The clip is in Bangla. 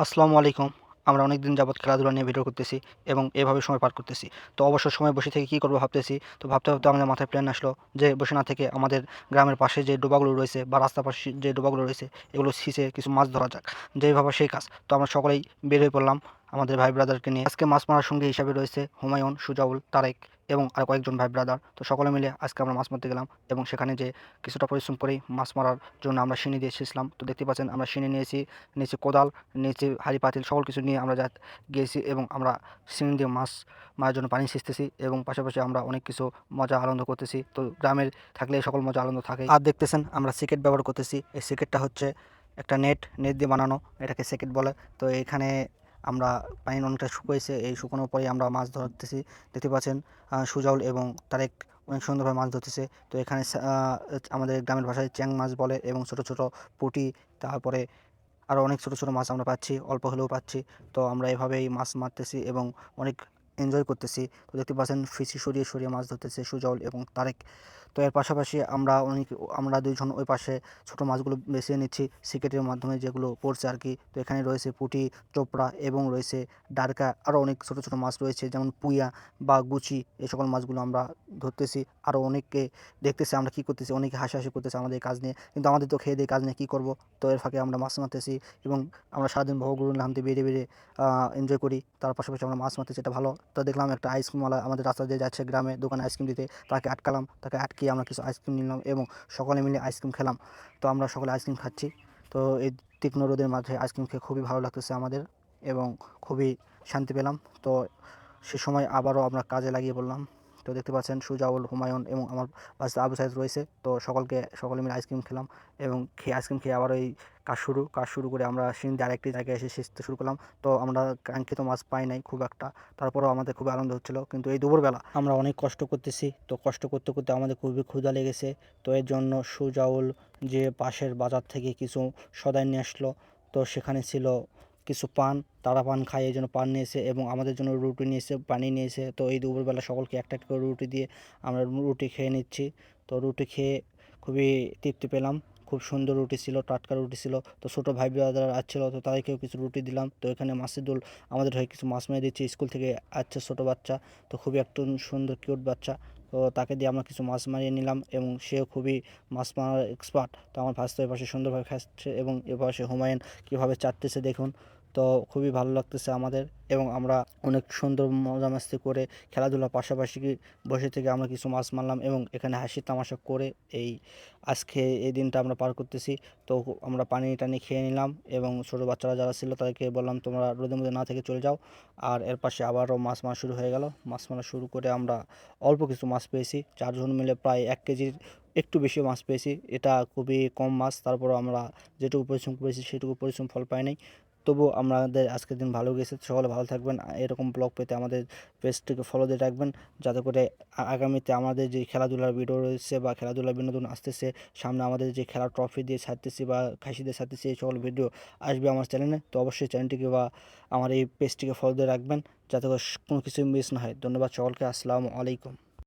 আসসালামু আলাইকুম। আমরা অনেকদিন যাবৎ খেলাধুলা নিয়ে ভিডিও করতেছি এবং এভাবে সময় পার করতেছি। তো অবসর সময়ে বসে থেকে কী করব ভাবতেছি। তো ভাবতে আমাদের মাথায় প্ল্যান আসলো যে বসে না থেকে আমাদের গ্রামের পাশে যে ডোবাগুলো রয়েছে বা রাস্তার পাশে যে ডোবাগুলো রয়েছে এগুলো ছিঁচে কিছু মাছ ধরা যাক। যেই ভাবা সেই কাজ। তো আমরা সকলেই বের হয়ে পড়লাম আমাদের ভাই ব্রাদারকে নিয়ে। আজকে মাছ মারার সঙ্গী হিসাবে রয়েছে হুমায়ুন, সুজাউল, তারেক এবং আর কয়েকজন ভাই ব্রাদার। তো সকলে মিলে আজকে আমরা মাছ মারতে গেলাম এবং সেখানে যে কিছুটা পরিশ্রম করেই মাছ মারার জন্য আমরা সিঁড়ি দিয়ে এসেছিলাম। তো দেখতে পাচ্ছেন আমরা সিঁড়ি নিয়েছি, নিচে কোদাল, নিচে হাঁড়ি পাতিল সকল কিছু নিয়ে আমরা গিয়েছি এবং আমরা সিঁড়ি দিয়ে মাছ মারার জন্য পানি সেচতেছি এবং পাশাপাশি আমরা অনেক কিছু মজা আনন্দ করতেছি। তো গ্রামের থাকলে এই সকল মজা আনন্দ থাকে। আর দেখতেছেন আমরা সিকেট ব্যবহার করতেছি। এই সিকেটটা হচ্ছে একটা নেট দিয়ে বানানো, এটাকে সিকেট বলে। তো এখানে আমরা পানি অনেকটা শুকিয়েছে, এই শুকানোর পরেই আমরা মাছ ধরতেছি। দেখতে পাচ্ছেন সুজাউল এবং তারেক অনেক সুন্দরভাবে মাছ ধরতেছে। তো এখানে আমাদের গ্রামের ভাষায় চ্যাং মাছ বলে এবং ছোট ছোট পুঁটি, তারপরে আরও অনেক ছোট ছোট মাছ আমরা পাচ্ছি, অল্প হলেও পাচ্ছি। তো আমরা এভাবেই মাছ মারতেছি এবং অনেক এনজয় করতেছি। তো দেখতে পাচ্ছেন ফিসি সরিয়ে মাছ ধরতেছে সুজল এবং তারেক। তো এর পাশাপাশি আমরা দুইজন ওই পাশে ছোট মাছগুলো বেছে নিচ্ছি সিকেটের মাধ্যমে, যেগুলো পড়ছে আর কি। তো এখানে রয়েছে পুঁটি, চোপড়া এবং রয়েছে ডারকা, আরও অনেক ছোট ছোট মাছ রয়েছে যেমন পুঁইয়া বা গুচি। এই সকল মাছগুলো আমরা ধরতেছি। আরও অনেককে দেখতেছি আমরা কী করতেছি, অনেকে হাসাহাসি করতেছে আমাদের এই কাজ নিয়ে, কিন্তু আমাদের তো খেয়ে দেয়ে কাজ নিয়ে কী করব। তো এর ফাঁকে আমরা মাছ মারতেছি এবং আমরা সারাদিন ভবঘুরে নামতে বেরিয়ে এনজয় করি। তার পাশাপাশি আমরা মাছ মারতেছি, এটা ভালো। তো দেখলাম একটা আইসক্রিমওয়ালা আমাদের রাস্তা দিয়ে যাচ্ছে গ্রামে দোকানে আইসক্রিম দিতে, তাকে আটকালাম, তাকে আটকিয়ে আমরা কিছু আইসক্রিম নিলাম এবং সকলে মিলে আইসক্রিম খেলাম। তো আমরা সকলে আইসক্রিম খাচ্ছি। তো এই তীক্ষ্ণ রোদের মাঝে আইসক্রিম খেয়ে খুবই ভালো লাগতেছে আমাদের এবং খুবই শান্তি পেলাম। তো সে সময় আবারও আমরা কাজে লাগিয়ে পড়লাম। তো দেখতে পাচ্ছেন সুজাউল, হুমায়ুন এবং আমার পাশে আবু সাইদ রয়েছে। তো সকলে মিলে আইসক্রিম খেলাম এবং আইসক্রিম খেয়ে আবার ওই কাজ শুরু করে আমরা সিঁড়ি আরেকটি জায়গায় এসে সেচতে শুরু করলাম। তো আমরা কাঙ্ক্ষিত মাছ পাই নাই খুব একটা, তারপরেও আমাদের খুবই আনন্দ হচ্ছিল। কিন্তু এই দুপুরবেলা আমরা অনেক কষ্ট করতেছি, তো কষ্ট করতে করতে আমাদের খুবই ক্ষুধা লেগেছে। তো এর জন্য সুজাউল যে পাশের বাজার থেকে কিছু সদাই নিয়ে আসলো। তো সেখানে ছিল কিছু পান, তারা পান খায় এই জন্য পান নিয়েছে এবং আমাদের জন্য রুটি নিয়েছে, পানি নিয়েছে। তো এই দুপুরবেলা সকলকে একটা একটা করে রুটি দিয়ে আমরা রুটি খেয়ে নিচ্ছি। তো রুটি খেয়ে খুবই তৃপ্তি পেলাম। খুব সুন্দর রুটি ছিল, টাটকা রুটি ছিল। তো ছোটো ভাই ব্রাদার আসছিলো, তো তাদেরকেও কিছু রুটি দিলাম। তো এখানে মাসিদুল আমাদের হয়ে কিছু মাছ মেরে দিচ্ছে, স্কুল থেকে আসছে ছোটো বাচ্চা। তো খুবই একটু সুন্দর কিউট বাচ্চা। তো তাকে দিয়ে আমরা কিছু মাছ মারিয়ে নিলাম এবং সেও খুবই মাছ মারার এক্সপার্ট। তো আমার ভাস্তা এপাশে সুন্দরভাবে খাচ্ছে এবং এপাশে হুমায়ুন কীভাবে চাটতেছে দেখুন। তো খুবই ভালো লাগতেছে আমাদের এবং আমরা অনেক সুন্দর মজা মাস্তি করে খেলাধুলার পাশাপাশি বসে থেকে আমরা কিছু মাছ মারলাম এবং এখানে হাসি তামাশা করে এই আজকে এই দিনটা আমরা পার করতেছি। তো আমরা পানি টানি খেয়ে নিলাম এবং ছোটো বাচ্চারা যারা ছিল তাদেরকে বললাম তোমরা রোদের মধ্যে না থেকে চলে যাও। আর এর পাশে আবারও মাছ মারা শুরু হয়ে গেল। মাছ মারা শুরু করে আমরা অল্প কিছু মাছ পেয়েছি, চারজন মিলে প্রায় 1 কেজির একটু বেশি মাছ পেয়েছি। এটা খুবই কম মাছ, তারপরও আমরা যেটুকু পরিশ্রম করেছি সেটুকু পরিশ্রম ফল পাই নাই। তবুও আমাদের আজকের দিন ভালো গেছে। সকলে ভালো থাকবেন। এরকম ব্লগ পেতে আমাদের পেজটিকে ফলো দিয়ে রাখবেন, যাতে করে আগামীতে আমাদের যে খেলাধুলার ভিডিও রয়েছে বা খেলাধুলার বিনোদন আসতেছে, সামনে আমাদের যে খেলার ট্রফি দিয়ে ছাড়তেছি বা খাসি দিয়ে ছাড়তেছি, এই সকল ভিডিও আসবে আমার চ্যানেলে। তো অবশ্যই চ্যানেলটিকে বা আমার এই পেজটিকে ফলো দিয়ে রাখবেন, যাতে করে কোনো কিছু মিস না হয়। ধন্যবাদ সকলকে। আসসালামু আলাইকুম।